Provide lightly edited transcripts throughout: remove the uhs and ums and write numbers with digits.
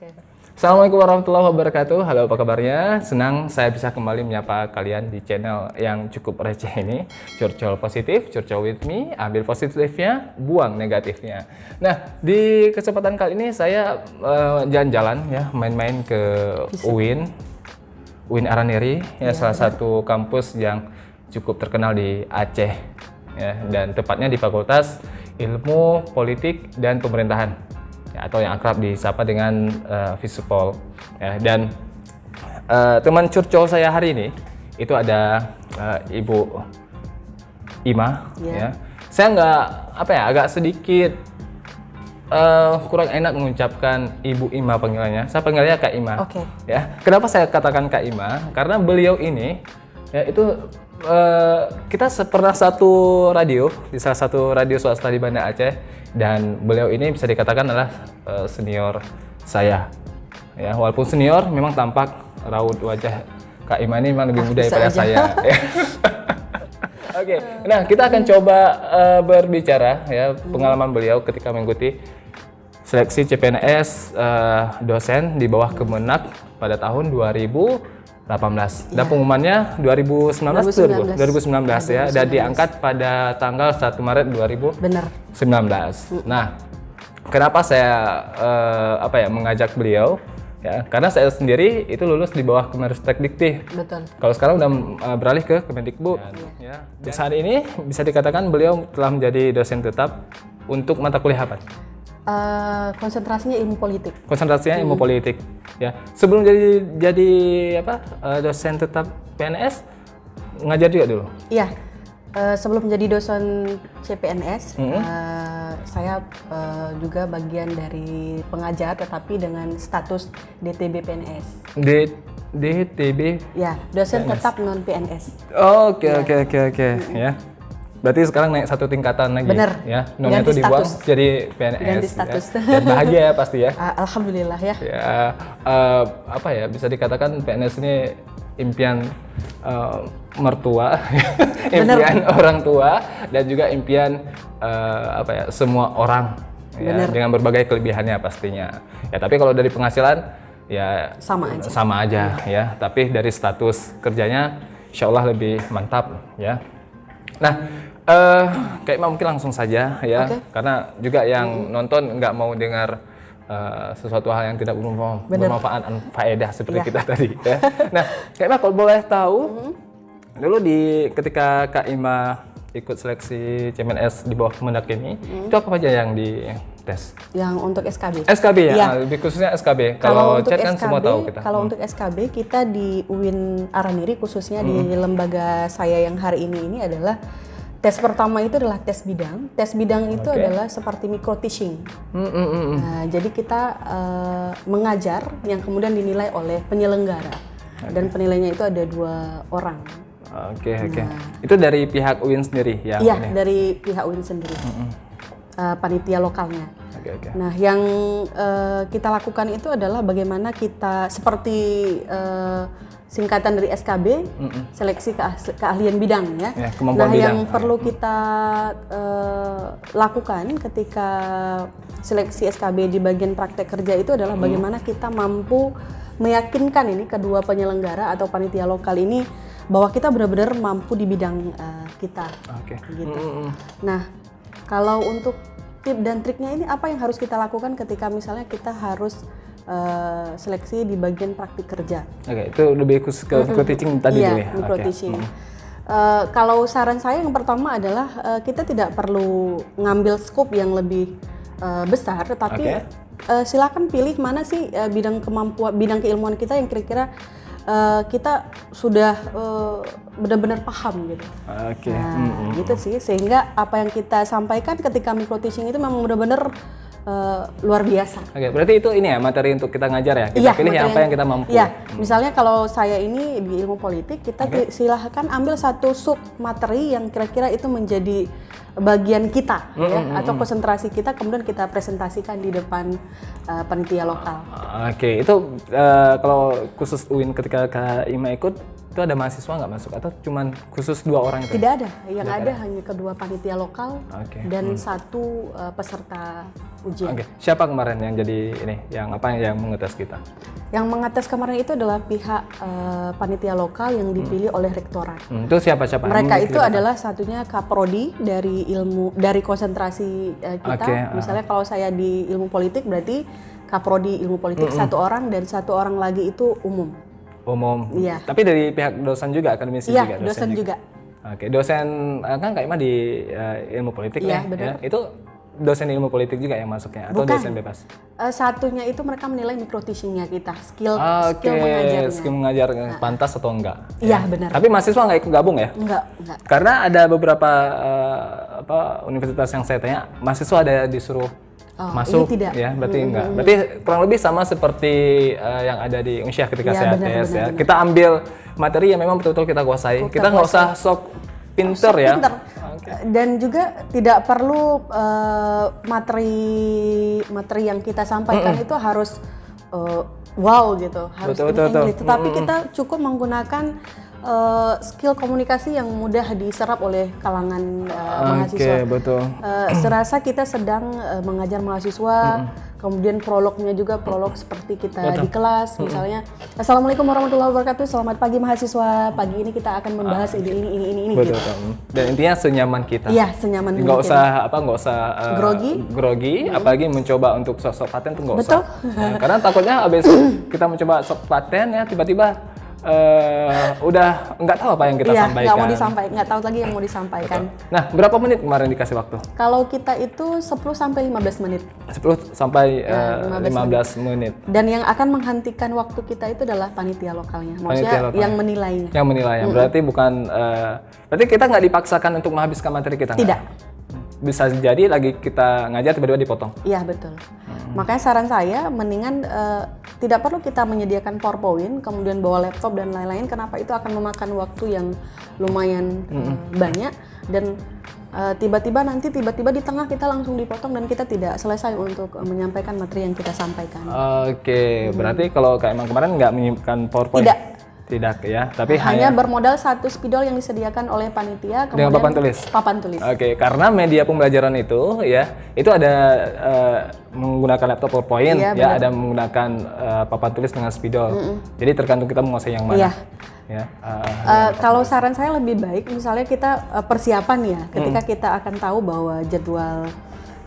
Oke. Assalamualaikum warahmatullahi wabarakatuh. Halo, apa kabarnya? Senang saya bisa kembali menyapa kalian di channel yang cukup receh ini. Curcol positif, curcol with me, ambil positifnya, buang negatifnya. Nah, di kesempatan kali ini saya jalan-jalan ya, main-main ke UIN Araniri, ya, salah satu kampus yang cukup terkenal di Aceh, ya, dan tepatnya di Fakultas Ilmu Politik dan Pemerintahan, ya, atau yang akrab disapa dengan Visipol. Ya, dan teman curcol saya hari ini itu ada Ibu Ima. Ya. Saya agak sedikit kurang enak mengucapkan Ibu Ima panggilannya. Saya panggilnya Kak Ima. Oke. Ya, kenapa saya katakan Kak Ima? Karena beliau ini ya itu kita pernah satu radio di salah satu radio swasta di Banda Aceh, dan beliau ini bisa dikatakan adalah senior saya. Ya, walaupun senior, memang tampak raut wajah Kak Ima ini memang lebih muda daripada saya. Oke, nah kita akan coba berbicara ya pengalaman beliau ketika mengikuti seleksi CPNS dosen di bawah Kemenak pada tahun 2018. Dan pengumumannya 2019 ya, dan diangkat pada tanggal 1 Maret 2019. Nah, kenapa saya mengajak beliau? Ya, karena saya sendiri itu lulus di bawah Kemenristek Dikti. Betul. Kalau sekarang udah beralih ke Kemendikbud. Ya. Dan saat ini bisa dikatakan beliau telah menjadi dosen tetap untuk mata kuliah apa? Konsentrasinya ilmu politik. Konsentrasinya ilmu politik. Ya. Sebelum jadi dosen tetap PNS, ngajar juga dulu. Iya. Sebelum menjadi dosen CPNS, saya juga bagian dari pengajar, tetapi dengan status DTB PNS. DTB? Ya, dosen PNS. Tetap non PNS. Oke. Ya. Berarti sekarang naik satu tingkatan lagi. Bener. Ya, nomornya itu dibuang jadi PNS. Ganti status. Ya. Dan bahagia ya pasti ya. Alhamdulillah ya. Ya, bisa dikatakan PNS ini impian mertua, impian orang tua, dan juga impian semua orang ya, dengan berbagai kelebihannya pastinya. Ya, tapi kalau dari penghasilan ya sama aja ya. Tapi dari status kerjanya insya Allah lebih mantap ya. Nah, Kak Ima mungkin langsung saja ya, karena juga yang nonton nggak mau dengar sesuatu hal yang tidak bermanfaat, faedah seperti kita tadi. Ya. Nah, Kak Ima kalau boleh tahu, dulu ketika Kak Ima ikut seleksi CPNS di bawah Kemendak ini, itu apa aja yang dites? Yang untuk SKB? SKB ya, lebih khususnya SKB. Kalau chat kan semua tahu kita. Kalau untuk SKB, kita di UIN Araniri, khususnya di lembaga saya yang hari ini adalah tes pertama itu adalah tes bidang. Tes bidang itu adalah seperti micro teaching. Nah, jadi kita mengajar yang kemudian dinilai oleh penyelenggara. Dan penilainya itu ada 2 orang. Oke. Itu dari pihak UIN sendiri ya? Iya, dari pihak UIN sendiri. Panitia lokalnya. Nah, yang kita lakukan itu adalah bagaimana kita seperti singkatan dari SKB, seleksi keahlian bidang ya. Nah, yang perlu kita lakukan ketika seleksi SKB di bagian praktek kerja itu adalah bagaimana kita mampu meyakinkan ini kedua penyelenggara atau panitia lokal ini bahwa kita benar-benar mampu di bidang kita. Gitu. Nah, kalau untuk tip dan triknya ini apa yang harus kita lakukan ketika misalnya kita harus seleksi di bagian praktik kerja? Itu lebih khusus ke micro teaching tadi dulu ya? Micro teaching. Kalau saran saya yang pertama adalah kita tidak perlu ngambil scope yang lebih besar, tetapi silakan pilih mana sih bidang keilmuan kita yang kira-kira kita sudah benar-benar paham gitu. Gitu sih, sehingga apa yang kita sampaikan ketika micro teaching itu memang benar-benar luar biasa. Berarti itu ini ya materi untuk kita ngajar ya. Kita pilih apa yang kita mampu. Iya, misalnya kalau saya ini di ilmu politik, kita silahkan ambil satu sub materi yang kira-kira itu menjadi bagian kita ya, atau konsentrasi kita, kemudian kita presentasikan di depan panitia lokal. Itu kalau khusus UIN ketika Kak Ima ikut itu ada mahasiswa nggak masuk atau cuman khusus 2 orang itu? Tidak ada, yang ada hanya kedua panitia lokal dan 1 peserta ujian. Siapa kemarin yang jadi yang mengetes kita? Yang mengetes kemarin itu adalah pihak panitia lokal yang dipilih oleh rektorat. Itu siapa? Mereka itu adalah satunya kaprodi dari konsentrasi kita. Misalnya kalau saya di ilmu politik berarti kaprodi ilmu politik 1 orang dan 1 orang lagi itu umum. Iya. Tapi dari pihak dosen juga, akademisi juga? Iya, dosen juga. Oke, dosen kan Kak Ima di ilmu politik ya? Itu dosen ilmu politik juga yang masuknya atau dosen bebas? Satunya itu mereka menilai micro teaching-nya kita, skill mengajarnya. Skill mengajar pantas atau enggak? Iya, benar. Tapi mahasiswa nggak ikut gabung ya? Enggak. Karena ada beberapa universitas yang saya tanya, mahasiswa ada disuruh masuk, ini tidak. Ya, berarti enggak. Berarti kurang lebih sama seperti yang ada di Unsyah ketika saya tes ya. Kita ambil materi yang memang betul-betul kita kuasai. Kita nggak usah sok pinter ya. Dan juga tidak perlu materi yang kita sampaikan itu harus wow gitu, harus English. Tetapi kita cukup menggunakan skill komunikasi yang mudah diserap oleh kalangan mahasiswa. Serasa kita sedang mengajar mahasiswa, kemudian prolognya juga prolog seperti kita di kelas, misalnya Assalamualaikum warahmatullahi wabarakatuh, selamat pagi mahasiswa, pagi ini kita akan membahas ini. Gitu. Dan intinya senyaman kita. Iya, senyaman mungkin. Nggak usah grogi, apalagi mencoba untuk sok paten tuh nggak usah. Karena takutnya abis kita mencoba sok paten ya tiba-tiba udah nggak tahu apa yang kita sampaikan. Nggak tahu lagi yang mau disampaikan. Betul. Nah, berapa menit kemarin dikasih waktu? Kalau kita itu 10 sampai 15 menit. 10 sampai 15 menit. Dan yang akan menghentikan waktu kita itu adalah panitia lokalnya. Maksudnya yang menilainya. Yang menilai. Berarti bukan berarti kita nggak dipaksakan untuk menghabiskan materi kita. Tidak. Bisa jadi lagi kita ngajar tiba-tiba dipotong. Iya, betul. Makanya saran saya mendingan tidak perlu kita menyediakan PowerPoint, kemudian bawa laptop dan lain-lain. Kenapa? Itu akan memakan waktu yang lumayan banyak dan tiba-tiba di tengah kita langsung dipotong dan kita tidak selesai untuk menyampaikan materi yang kita sampaikan. Berarti kalau kayak kemarin nggak menyiapkan PowerPoint? Tidak ya, tapi hanya bermodal 1 spidol yang disediakan oleh panitia dengan papan tulis. Karena media pembelajaran itu ada menggunakan laptop PowerPoint, ada menggunakan papan tulis dengan spidol. Jadi tergantung kita menguasai yang mana. Kalau saran saya lebih baik misalnya kita persiapan ya, ketika kita akan tahu bahwa jadwal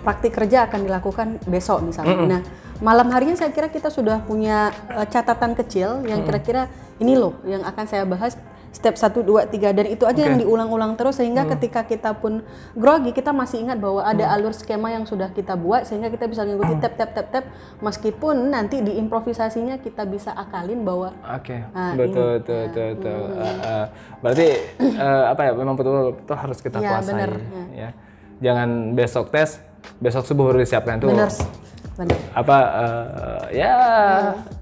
praktik kerja akan dilakukan besok misalnya. Nah, malam harinya saya kira kita sudah punya catatan kecil yang kira-kira ini loh yang akan saya bahas step 1, 2, 3 dan itu aja yang diulang-ulang terus sehingga ketika kita pun grogi kita masih ingat bahwa ada alur skema yang sudah kita buat sehingga kita bisa mengikuti tap meskipun nanti di improvisasinya kita bisa akalin bahwa betul. Berarti memang betul harus kita kuasai ya. Jangan besok tes, besok subuh baru disiapkan tuh. Benar.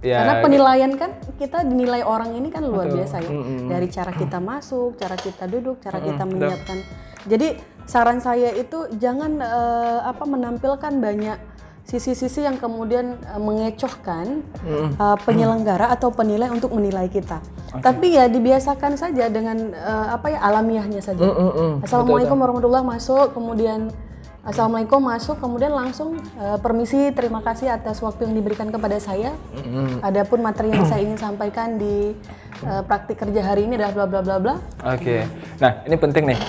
Karena penilaian kan kita dinilai orang ini kan luar biasa ya. Dari cara kita masuk, cara kita duduk, cara kita menyiapkan. Jadi saran saya itu jangan menampilkan banyak sisi-sisi yang kemudian mengecohkan penyelenggara atau penilai untuk menilai kita. Tapi ya dibiasakan saja dengan alamiahnya saja. Assalamualaikum warahmatullahi masuk, kemudian Assalamualaikum masuk, kemudian langsung permisi, terima kasih atas waktu yang diberikan kepada saya. Adapun materi yang saya ingin sampaikan di praktik kerja hari ini adalah bla bla bla bla. Nah ini penting nih.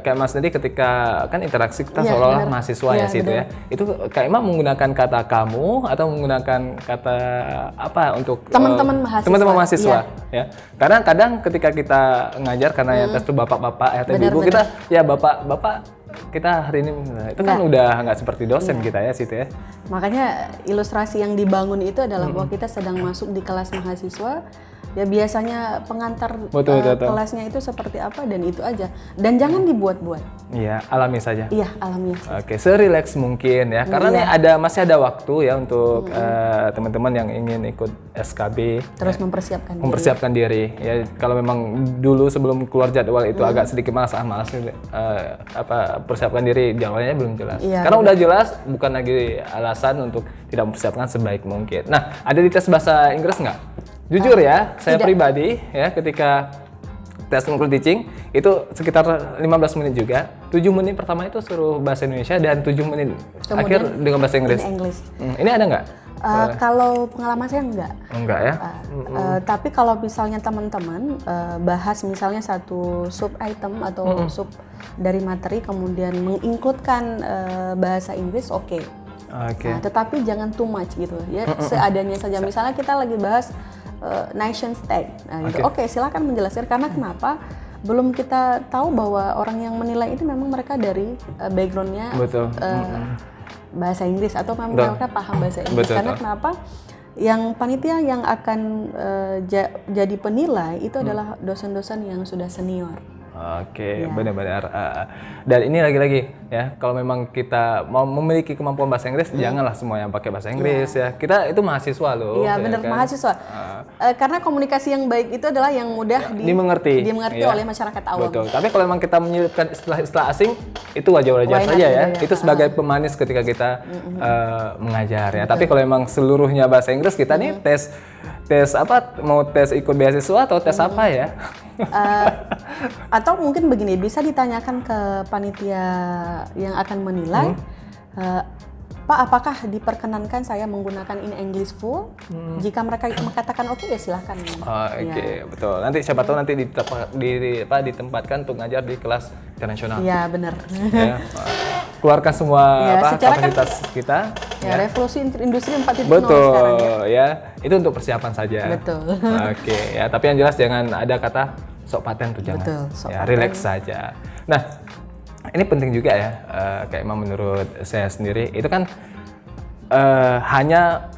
Kayak Mas Nedi ketika kan interaksi kita seolah-olah mahasiswa situ ya. Itu Kak Ima menggunakan kata kamu atau menggunakan kata apa untuk teman-teman mahasiswa ya. Karena kadang ketika kita ngajar karena yang tes itu bapak-bapak ibu kita ya bapak-bapak kita hari ini itu kan udah nggak seperti dosen kita ya situ ya. Makanya ilustrasi yang dibangun itu adalah bahwa kita sedang masuk di kelas mahasiswa. Ya biasanya pengantar kelasnya itu seperti apa dan itu aja. Dan jangan dibuat-buat. Iya, alami saja. Iya, alami. Serileks mungkin ya. Karena nih masih ada waktu ya untuk teman-teman yang ingin ikut SKB. Terus mempersiapkan diri. Ya kalau memang dulu sebelum keluar jadwal itu agak sedikit malas persiapkan diri, jadwalnya belum jelas. Karena udah jelas, bukan lagi alasan untuk tidak mempersiapkan sebaik mungkin. Nah, ada di tes bahasa Inggris nggak? Jujur ya, saya tidak. pribadi ya ketika tes clinical teaching itu sekitar 15 menit juga. 7 menit pertama itu suruh bahasa Indonesia dan 7 menit Kemudian akhir dengan bahasa Inggris. Ini Ini ada nggak? Kalau pengalaman saya enggak. Enggak ya? Tapi kalau misalnya teman-teman bahas misalnya satu sub item atau sub dari materi kemudian mengincludekan bahasa Inggris, oke. Nah, tetapi jangan too much gitu ya, seadanya saja. Misalnya kita lagi bahas nation state, nah, gitu. Oke, silakan menjelaskan karena kenapa? Belum kita tahu bahwa orang yang menilai itu memang mereka dari backgroundnya bahasa Inggris atau memang mereka paham bahasa Inggris. Karena kenapa? Yang panitia yang akan jadi penilai itu adalah dosen-dosen yang sudah senior. Benar-benar. Dan ini lagi-lagi ya, kalau memang kita mau memiliki kemampuan bahasa Inggris, janganlah semua yang pakai bahasa Inggris ya. Kita itu mahasiswa loh. Iya benar, kan? Mahasiswa. Karena komunikasi yang baik itu adalah yang mudah dimengerti oleh masyarakat awam. Betul. Tapi kalau memang kita menyelipkan istilah-istilah asing, itu wajar-wajar saja ya. Itu sebagai pemanis ketika kita mengajar ya. Tapi kalau memang seluruhnya bahasa Inggris, kita nih tes apa? Mau tes ikut beasiswa atau tes apa ya? Atau mungkin begini, bisa ditanyakan ke panitia yang akan menilai, Pak, apakah diperkenankan saya menggunakan in English full? Jika mereka mengatakan oke, ya silahkan. Betul. Nanti siapa tahu nanti ditempatkan untuk ngajar di kelas internasional. Iya, benar. Ya, keluarkan semua kapasitas kita. Ya, revolusi industri 4.0 betul, sekarang ya. Itu untuk persiapan saja. Betul. Ya. Tapi yang jelas jangan ada kata sok paten tuh, jangan. Betul, Ya, relax saja. Nah, ini penting juga ya, kayak emang menurut saya sendiri itu kan hanya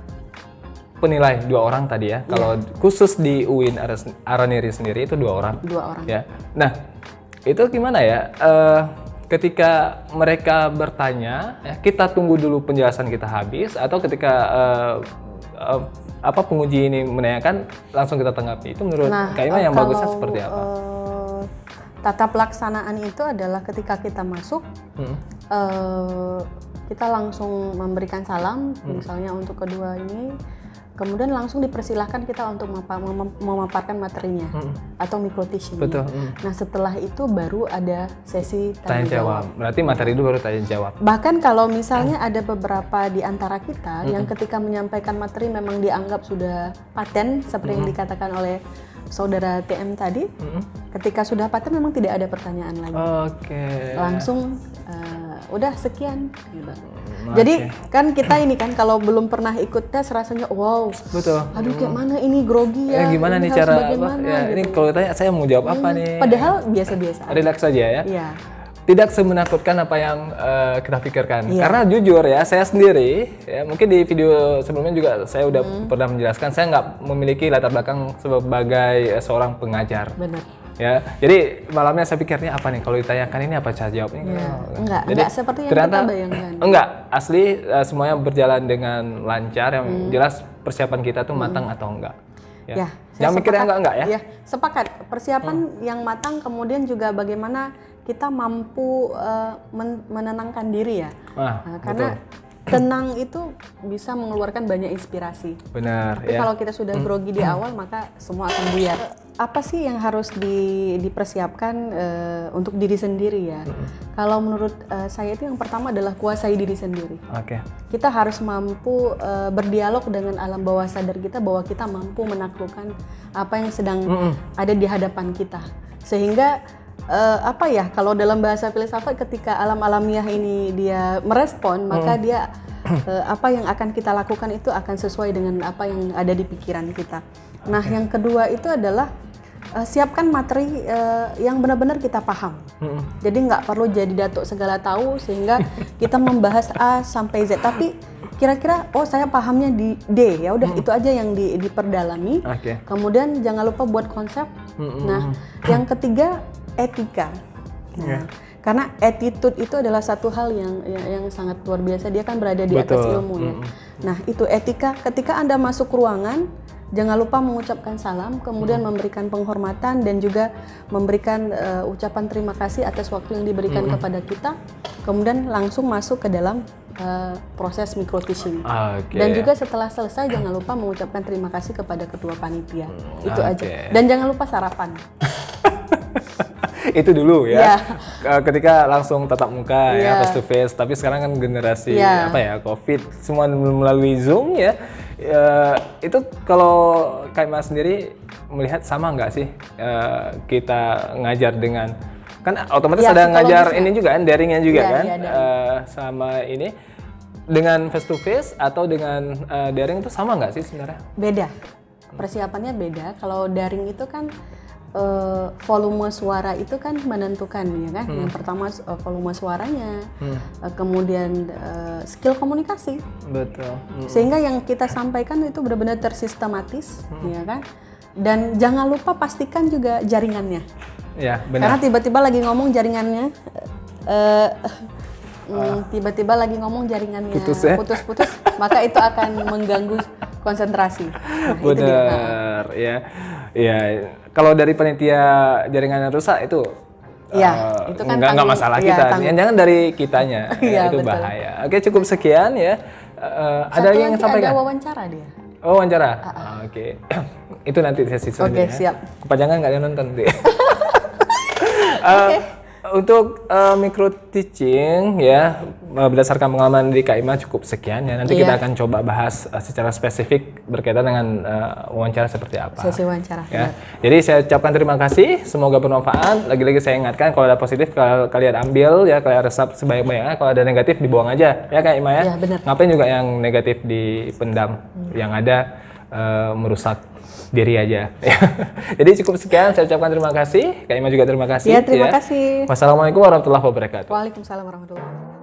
penilai 2 orang tadi ya. Kalau khusus di UIN Araniri sendiri itu 2 orang. 2 orang. Ya. Nah, itu gimana ya? Ketika mereka bertanya, ya, kita tunggu dulu penjelasan kita habis atau ketika penguji ini menanyakan langsung kita tanggapi. Itu menurut Kak Ima yang bagusnya seperti apa? Tata pelaksanaan itu adalah ketika kita masuk, kita langsung memberikan salam, misalnya untuk kedua ini, kemudian langsung dipersilahkan kita untuk memaparkan materinya atau micro teaching. Betul. Nah, setelah itu baru ada sesi tanya jawab. Berarti materi itu baru tanya jawab. Bahkan kalau misalnya ada beberapa di antara kita yang ketika menyampaikan materi memang dianggap sudah paten seperti yang dikatakan oleh saudara TM tadi, ketika sudah paten memang tidak ada pertanyaan lagi. Langsung udah sekian gitu. Jadi kan kita ini kan kalau belum pernah ikut tes rasanya wow. Betul. Aduh kayak mana ini grogi ya. Gimana nih cara gitu. Ini kalau tanya saya mau jawab apa nih? Padahal biasa-biasa. Relax saja ya. Iya. Tidak semenakutkan apa yang kita pikirkan. Karena jujur ya, saya sendiri ya mungkin di video sebelumnya juga saya udah pernah menjelaskan saya nggak memiliki latar belakang sebagai seorang pengajar. Benar. Ya, jadi malamnya saya pikirnya apa nih kalau ditanyakan ini apa cara jawabnya? Enggak seperti yang kita bayangkan. Enggak, asli semuanya berjalan dengan lancar. Yang jelas persiapan kita tuh matang atau enggak. Ya. Jangan mikirnya enggak ya? Ya, sepakat. Persiapan yang matang, kemudian juga bagaimana kita mampu menenangkan diri ya. Karena tenang itu bisa mengeluarkan banyak inspirasi. Benar. Tapi kalau kita sudah grogi di awal, maka semua akan buyar. Apa sih yang harus dipersiapkan untuk diri sendiri ya? Kalau menurut saya itu yang pertama adalah kuasai diri sendiri. Kita harus mampu berdialog dengan alam bawah sadar kita bahwa kita mampu menaklukkan apa yang sedang ada di hadapan kita. Sehingga kalau dalam bahasa filsafat ketika alam alamiah ini dia merespon, maka dia apa yang akan kita lakukan itu akan sesuai dengan apa yang ada di pikiran kita. Nah, yang kedua itu adalah siapkan materi yang benar-benar kita paham. Jadi nggak perlu jadi datuk segala tahu sehingga kita membahas A sampai Z. Tapi kira-kira saya pahamnya di D, ya udah itu aja yang diperdalami. Kemudian jangan lupa buat konsep. Nah, yang ketiga etika. Nah, karena attitude itu adalah satu hal yang sangat luar biasa. Dia kan berada di atas ilmu ya. Nah, itu etika. Ketika Anda masuk ruangan, jangan lupa mengucapkan salam, kemudian memberikan penghormatan dan juga memberikan ucapan terima kasih atas waktu yang diberikan kepada kita. kemudian langsung masuk ke dalam proses micro teaching. Oke. Dan juga setelah selesai jangan lupa mengucapkan terima kasih kepada ketua panitia. Itu aja. Dan jangan lupa sarapan. Itu dulu ya. Ya. Ketika langsung tatap muka ya, Ya. face to face. Tapi sekarang kan generasi Ya. COVID, semua melalui Zoom ya. Itu kalau Kak Ima sendiri melihat sama nggak sih kita ngajar dengan, kan otomatis Ya, ada ngajar psikologisnya. ini juga kan, daringnya juga Ya, kan, ya, daring. sama ini dengan face to face atau dengan daring itu sama nggak sih sebenarnya? Beda. Persiapannya beda. Kalau daring itu kan volume suara itu kan menentukan ya kan. Yang pertama volume suaranya, kemudian skill komunikasi. Betul. Sehingga yang kita sampaikan itu benar-benar tersistematis, ya kan. Dan jangan lupa pastikan juga jaringannya. Ya, Karena benar. tiba-tiba lagi ngomong jaringannya, tiba-tiba lagi ngomong jaringannya Putus ya? putus-putus, maka itu akan mengganggu konsentrasi. Nah, itu dia. Nah, Benar, ya. Ya, kalau dari panitia jaringannya rusak itu Iya, itu kan nggak tanggung- masalah iya, kita. tanggung- Yang jangan dari kitanya, Iya, itu betul. bahaya. Oke, cukup sekian ya. Ada satu yang lagi sampaikan? ada wawancara dia. Oh, wawancara. Oke. Itu nanti sesi selanjutnya. siap. Kepanjangan nggak ada yang nonton nanti. Untuk micro teaching ya, berdasarkan pengalaman di Kak Ima cukup sekian ya. Nanti kita Iya. akan coba bahas secara spesifik berkaitan dengan wawancara seperti apa. Sesi wawancara. Ya. Jadi saya ucapkan terima kasih, semoga bermanfaat. Lagi-lagi saya ingatkan kalau ada positif kalian ambil ya, kalian resap sebanyak-banyaknya. Kalau ada negatif dibuang aja ya Kak Ima ya. Iya, benar. Ngapain juga yang negatif dipendam, yang ada merusak diri aja. Jadi cukup sekian, saya ucapkan terima kasih. Kak Ima juga terima kasih. Iya, terima kasih. Wassalamualaikum warahmatullahi wabarakatuh. Waalaikumsalam warahmatullahi wabarakatuh.